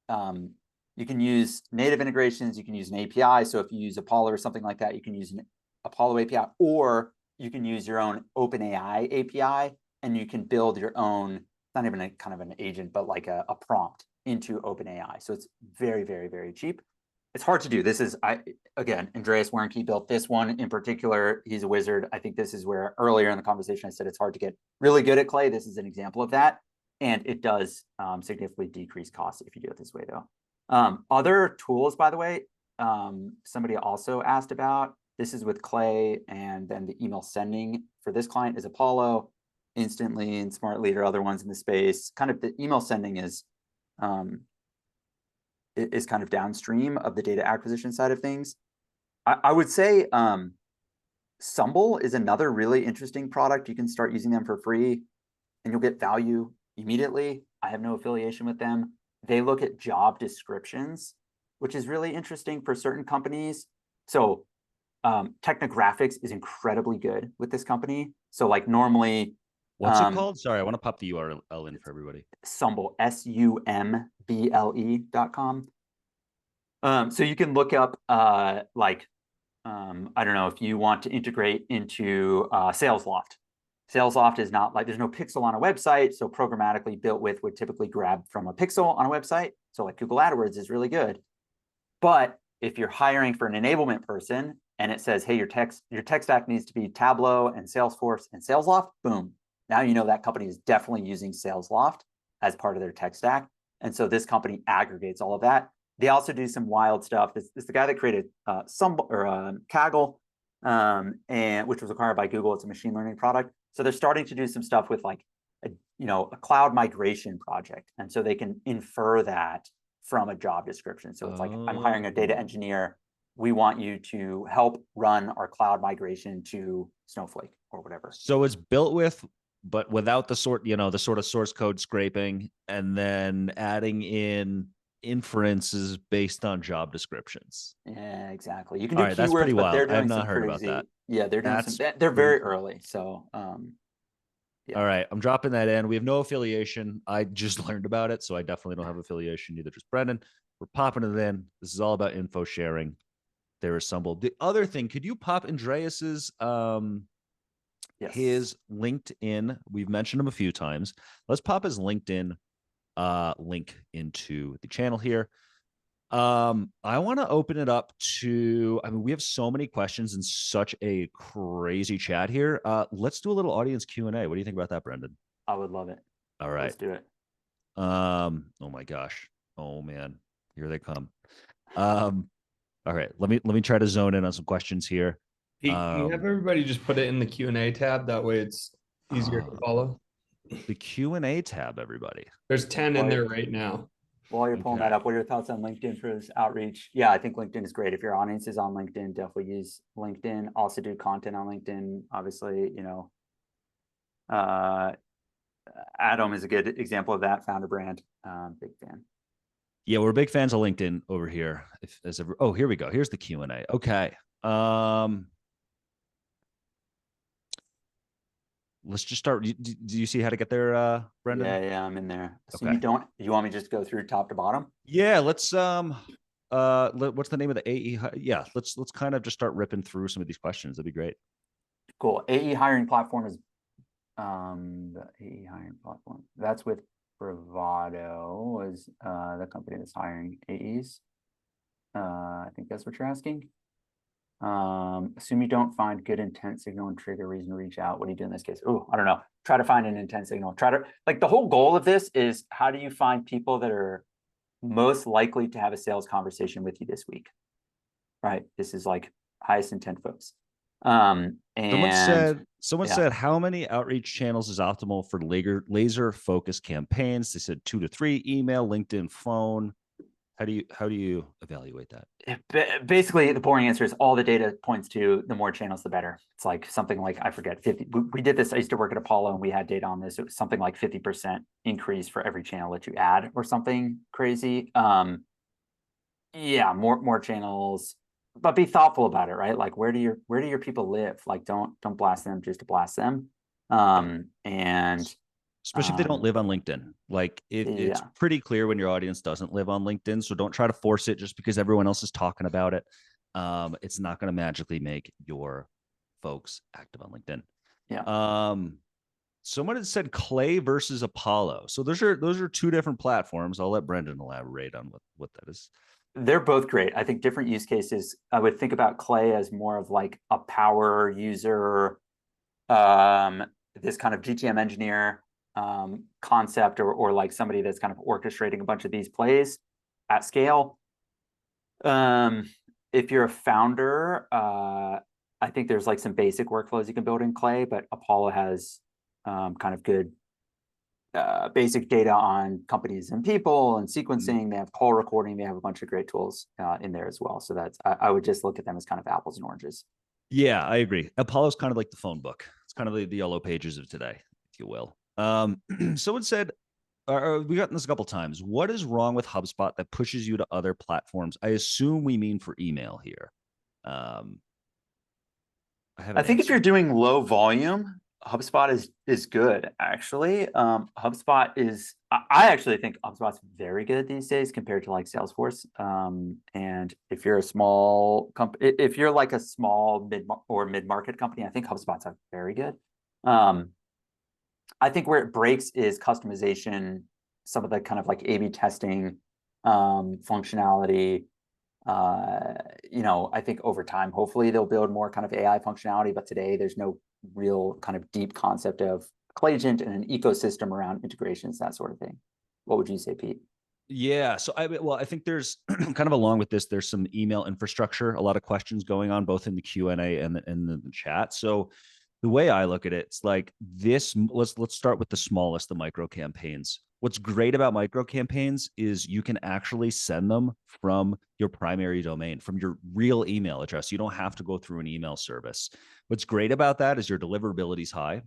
you can use native integrations, you can use an API. So if you use Apollo or something like that, you can use an Apollo API, or you can use your own OpenAI API, and you can build your own, not even a kind of an agent, but like a prompt into OpenAI. So it's very, very, very cheap. It's hard to do. This is, again, Andreas Wernke built this one in particular. He's a wizard. I think this is where earlier in the conversation I said it's hard to get really good at Clay. This is an example of that. And it does significantly decrease costs if you do it this way, though. Other tools, by the way, somebody also asked about. This is with Clay, and then the email sending for this client is Apollo, Instantly, and Smart Leader, other ones in the space. Kind of the email sending is kind of downstream of the data acquisition side of things. I would say Sumble is another really interesting product. You can start using them for free and you'll get value immediately. I have no affiliation with them. They look at job descriptions, which is really interesting for certain companies. So Technographics is incredidly good with this company. So like normally, what's it called? Sorry, I want to pop the URL in for everybody. Sumble, SUMBLE.com. So you can look up I don't know, if you want to integrate into SalesLoft. SalesLoft is not like, there's no pixel on a website, so programmatically built with would typically grab from a pixel on a website. So like Google AdWords is really good. But if you're hiring for an enablement person and it says, hey, your tech stack needs to be Tableau and Salesforce and SalesLoft, boom. Now you know that company is definitely using SalesLoft as part of their tech stack. And so this company aggregates all of that. They also do some wild stuff. This is the guy that created Kaggle, and which was acquired by Google. It's a machine learning product. So they're starting to do some stuff with like a cloud migration project. And so they can infer that from a job description. So it's like, I'm hiring a data engineer. We want you to help run our cloud migration to Snowflake or whatever. So it's built with, but without the sort of source code scraping, and then adding in inferences based on job descriptions. Yeah, exactly. You can do keywords, that's pretty but wild. they're doing I've not heard crazy, about that. Yeah, they're doing they're very early. So yeah. All right, I'm dropping that in. We have no affiliation. I just learned about it, so I definitely don't have affiliation, neither does Brenden. We're popping it in. This is all about info sharing. There is Sumble. The other thing, could you pop Andreas's yes. his LinkedIn? We've mentioned him a few times. Let's pop his LinkedIn link into the channel here. I want to open it up to, we have so many questions and such a crazy chat here. Let's do a little audience Q&A. What do you think about that, Brenden? I would love it. All right. Let's do it. Oh my gosh. Oh man, here they come. All right, let me try to zone in on some questions here. Pete, can you have everybody just put it in the Q&A tab? That way it's easier to follow. The Q&A tab, everybody. There's 10 in there right now. While you're pulling that up, what are your thoughts on LinkedIn for this outreach? Yeah, I think LinkedIn is great. If your audience is on LinkedIn, definitely use LinkedIn. Also do content on LinkedIn. Obviously, Adam is a good example of that. Founder brand, big fan. Yeah, we're big fans of LinkedIn over here. Oh, here we go. Here's the Q&A. Okay. Let's just start. Do you see how to get there, Brenden? Yeah, I'm in there. So okay. You want me to just go through top to bottom? Yeah, let's what's the name of the AE? Yeah, let's kind of just start ripping through some of these questions. That'd be great. Cool. AE hiring platform is the AE hiring platform. That's with Bravado, is the company that's hiring AEs. I think that's what you're asking. Assume you don't find good intent signal and trigger reason to reach out. What do you do in this case? Oh, I don't know. Try to find an intent signal. The whole goal of this is, how do you find people that are most likely to have a sales conversation with you this week? Right. This is like highest intent folks. Someone said, how many outreach channels is optimal for laser focused campaigns? They said 2 to 3: email, LinkedIn, phone. How do you evaluate that? Basically, the boring answer is all the data points to the more channels, the better. It's like something like, I forget, 50. We did this. I used to work at Apollo and we had data on this. It was something like 50% increase for every channel that you add or something crazy. Yeah, more channels, but be thoughtful about it, right? Like where do your people live? Like don't blast them just to blast them. And Especially if they don't live on LinkedIn. Like it's yeah. pretty clear when your audience doesn't live on LinkedIn. So don't try to force it just because everyone else is talking about it. It's not going to magically make your folks active on LinkedIn. Yeah. Someone had said Clay versus Apollo. So those are two different platforms. I'll let Brenden elaborate on what that is. They're both great. I think different use cases. I would think about Clay as more of like a power user, this kind of GTM engineer concept, or like somebody that's kind of orchestrating a bunch of these plays at scale. If you're a founder, I think there's like some basic workflows you can build in Clay, but Apollo has kind of good basic data on companies and people and sequencing. They have call recording. They have a bunch of great tools in there as well. So that's, I would just look at them as kind of apples and oranges. Yeah, I agree. Apollo's kind of like the phone book. It's kind of the yellow pages of today, if you will. Someone said, we got this a couple times. What is wrong with HubSpot that pushes you to other platforms? I assume we mean for email here. I think if you're doing low volume, HubSpot is good, actually. HubSpot is, I actually think HubSpot's very good these days compared to like Salesforce. And if you're a small company, if you're like a small mid-market company, I think HubSpot's very good. I think where it breaks is customization, some of the kind of like A/B testing functionality. I think over time, hopefully they'll build more kind of AI functionality, but today there's no real kind of deep concept of Clayagent and an ecosystem around integrations, that sort of thing. What would you say, Pete? Yeah, so I think there's kind of along with this, there's some email infrastructure, a lot of questions going on both in the Q&A and in the chat. So the way I look at it, it's like this. Let's start with the smallest, the micro campaigns. What's great about micro campaigns is you can actually send them from your primary domain, from your real email address. You don't have to go through an email service. What's great about that is your deliverability is high.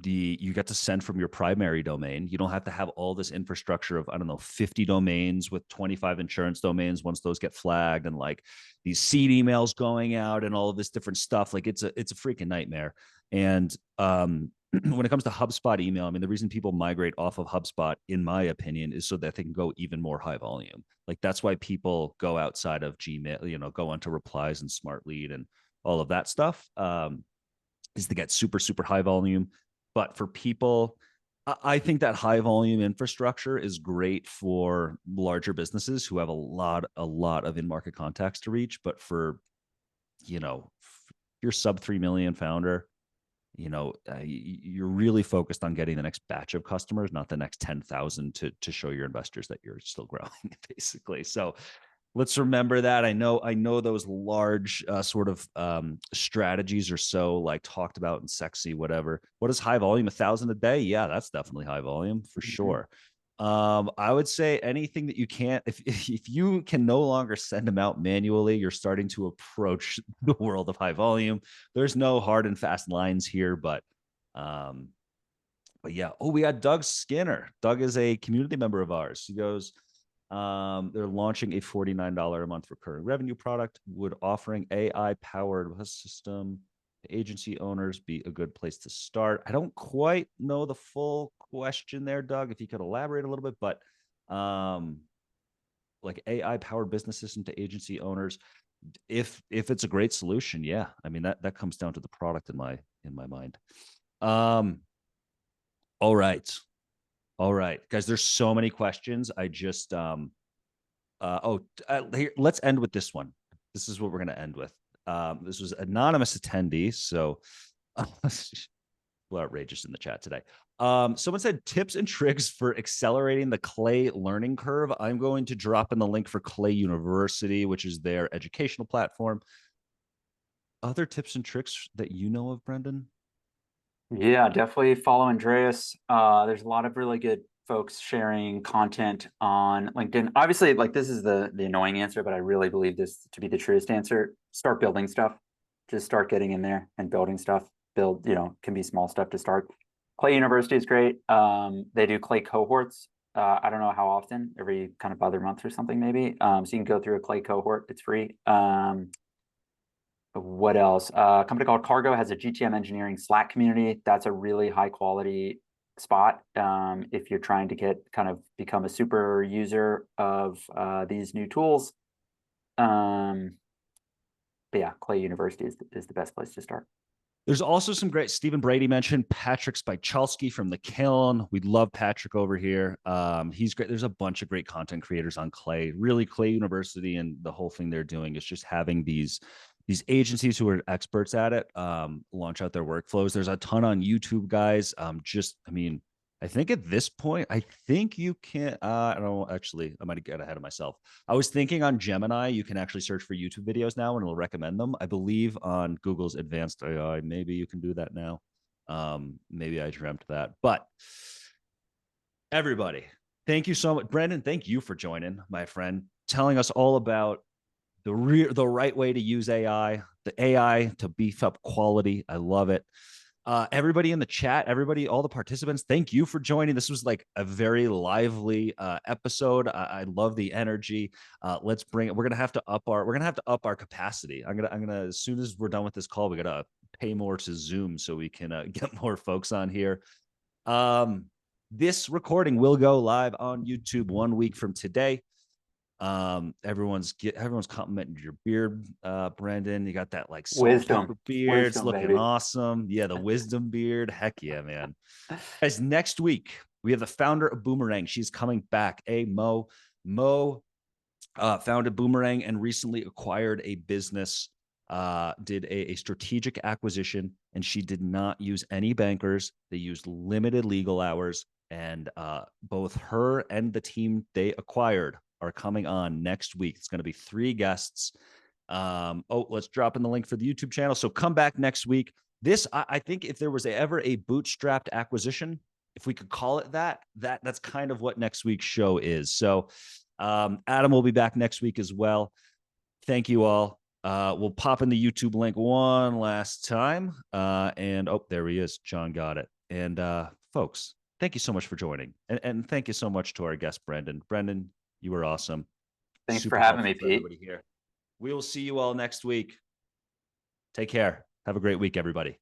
You get to send from your primary domain. You don't have to have all this infrastructure of, I don't know, 50 domains with 25 insurance domains once those get flagged, and like these seed emails going out and all of this different stuff. Like it's a freaking nightmare. And when it comes to HubSpot email, I mean, the reason people migrate off of HubSpot, in my opinion, is so that they can go even more high volume. Like that's why people go outside of Gmail, go onto Replies and Smart Lead and all of that stuff, is to get super, super high volume. But for people, I think that high volume infrastructure is great for larger businesses who have a lot of in-market contacts to reach. But for, your sub 3 million founder, you're really focused on getting the next batch of customers, not the next 10,000 to show your investors that you're still growing, basically. So let's remember that. I know those large sort of strategies are so like talked about and sexy, whatever. What is high volume? 1,000 a day? Yeah, that's definitely high volume for sure. I would say anything that you can't, if you can no longer send them out manually, you're starting to approach the world of high volume. There's no hard and fast lines here, but yeah. Oh, we got Doug Skinner. Doug is a community member of ours. He goes, they're launching a $49 a month recurring revenue product. Would offering AI powered system to agency owners be a good place to start? I don't quite know the full question there, Doug, if you could elaborate a little bit, but like AI powered business system to agency owners, if it's a great solution, yeah. I mean, that comes down to the product in my mind. All right, guys, there's so many questions. I just here, let's end with this one. This is what we're going to end with. This was anonymous attendee, so outrageous in the chat today. Someone said tips and tricks for accelerating the Clay learning curve. I'm going to drop in the link for Clay University, which is their educational platform. Other tips and tricks that you know of, Brenden? Yeah, definitely follow Andreas. There's a lot of really good folks sharing content on LinkedIn. Obviously, like this is the annoying answer, but I really believe this to be the truest answer. Start building stuff. Just start getting in there and building stuff. Build, can be small stuff to start. Clay University is great. They do Clay cohorts. I don't know how often, every kind of other month or something maybe. So you can go through a Clay cohort. It's free. What else? A company called Cargo has a GTM engineering Slack community. That's a really high quality spot if you're trying to become a super user of these new tools. But yeah, Clay University is the best place to start. There's also some great, Stephen Brady mentioned Patrick Spychalski from the Kiln. We love Patrick over here. He's great. There's a bunch of great content creators on Clay. Really, Clay University and the whole thing they're doing is just having these agencies who are experts at it launch out their workflows. There's a ton on YouTube, guys. I think at this point, I think you can, I don't know, actually, I might get ahead of myself. I was thinking on Gemini, you can actually search for YouTube videos now and it'll recommend them. I believe on Google's advanced AI, maybe you can do that now. Maybe I dreamt that, but everybody, thank you so much. Brenden, thank you for joining, my friend, telling us all about the right way to use AI, the AI to beef up quality. I love it. Everybody in the chat, all the participants, thank you for joining. This was like a very lively episode. I love the energy. Let's bring it. We're gonna have to up our capacity. I'm gonna as soon as we're done with this call, we gotta pay more to Zoom so we can get more folks on here. This recording will go live on YouTube 1 week from today. Everyone's complimenting your beard, Brenden. You got that like Wisdom beard. It's looking baby. Awesome. Yeah, the wisdom beard. Heck yeah, man. Guys, next week we have the founder of Boomerang. She's coming back. Mo founded Boomerang and recently acquired a business. Did a strategic acquisition, and she did not use any bankers. They used limited legal hours, and both her and the team they acquired are coming on next week. It's going to be 3 guests. Let's drop in the link for the YouTube channel. So come back next week. This, I think if there was ever a bootstrapped acquisition, if we could call it that's kind of what next week's show is. So Adam will be back next week as well. Thank you all. We'll pop in the YouTube link one last time. And there he is. John got it. And folks, thank you so much for joining. And thank you so much to our guest, Brenden. Brenden, you were awesome. Thanks Super for having me, helpful for Pete. everybody here. We will see you all next week. Take care. Have a great week, everybody.